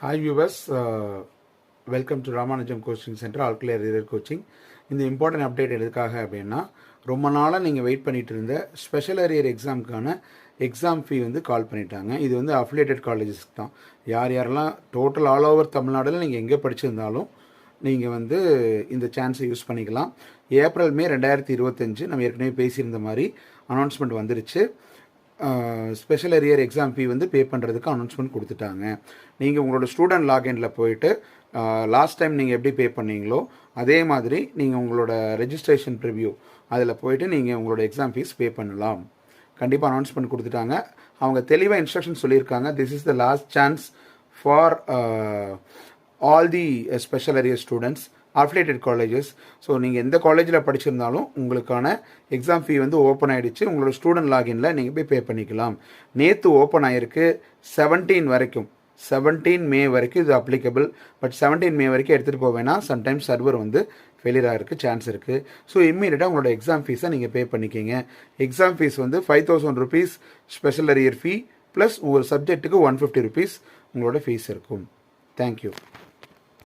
Hi viewers, welcome to Ramanujam coaching centre all clear reader coaching. இந்த important update எதுக்காக அப்படின்னா, ரொம்ப நாளாக நீங்கள் வெயிட் பண்ணிட்டு இருந்த ஸ்பெஷல் அரியர் எக்ஸாமுக்கான எக்ஸாம் ஃபீ வந்து கால் பண்ணிட்டாங்க. இது வந்து அஃபிலியேட்டட் காலேஜஸ்க்கு தான். யார் யாரெல்லாம் டோட்டல் ஆல் ஓவர் தமிழ்நாட்டில் நீங்கள் எங்கே படிச்சிருந்தாலும் நீங்கள் வந்து இந்த சான்ஸை யூஸ் பண்ணிக்கலாம். ஏப்ரல் மே 2025 நம்ம ஏற்கனவே பேசியிருந்த மாதிரி அனௌன்ஸ்மெண்ட் வந்துருச்சு. ஸ்பெஷல் அரியர் எக்ஸாம் ஃபீ வந்து பே பண்ணுறதுக்கு அனௌன்ஸ்மெண்ட் கொடுத்துட்டாங்க. நீங்கள் உங்களோட ஸ்டூடெண்ட் லாகின்ல போயிட்டு லாஸ்ட் டைம் நீங்கள் எப்படி பே பண்ணீங்களோ அதே மாதிரி நீங்கள் உங்களோட ரெஜிஸ்ட்ரேஷன் ப்ரிவ்யூ அதில் போயிட்டு நீங்கள் உங்களோட எக்ஸாம் ஃபீஸ் பே பண்ணலாம். கண்டிப்பாக அனௌன்ஸ்மெண்ட் கொடுத்துட்டாங்க. அவங்க தெளிவாக இன்ஸ்ட்ரக்ஷன் சொல்லியிருக்காங்க. This is the last chance for all the special arrear students, affiliated colleges. So நீங்கள் எந்த காலேஜில் படிச்சிருந்தாலும் உங்களுக்கான எக்ஸாம் ஃபீ வந்து ஓப்பன் ஆகிடுச்சு. உங்களோட ஸ்டூடெண்ட் லாகின்ல நீங்கள் போய் பே பண்ணிக்கலாம். நேற்று ஓப்பன் ஆகிருக்கு. 17 மே வரைக்கும் இது அப்ளிகபிள். பட் 17 மே வரைக்கும் எடுத்துகிட்டு போவேன்னா சம்டைம்ஸ் சர்வர் வந்து ஃபெயிலியர் ஆகிருக்கு சான்ஸ் இருக்குது. ஸோ இம்மீடியட்டாக உங்களோட எக்ஸாம் ஃபீஸை நீங்கள் பே பண்ணிக்கிங்க. எக்ஸாம் ஃபீஸ் வந்து 5000 rupees ஸ்பெஷல் அரியர் ஃபீ ப்ளஸ் ஒரு சப்ஜெக்ட்டுக்கு 150 rupees உங்களோட ஃபீஸ் இருக்கும். தேங்க்யூ.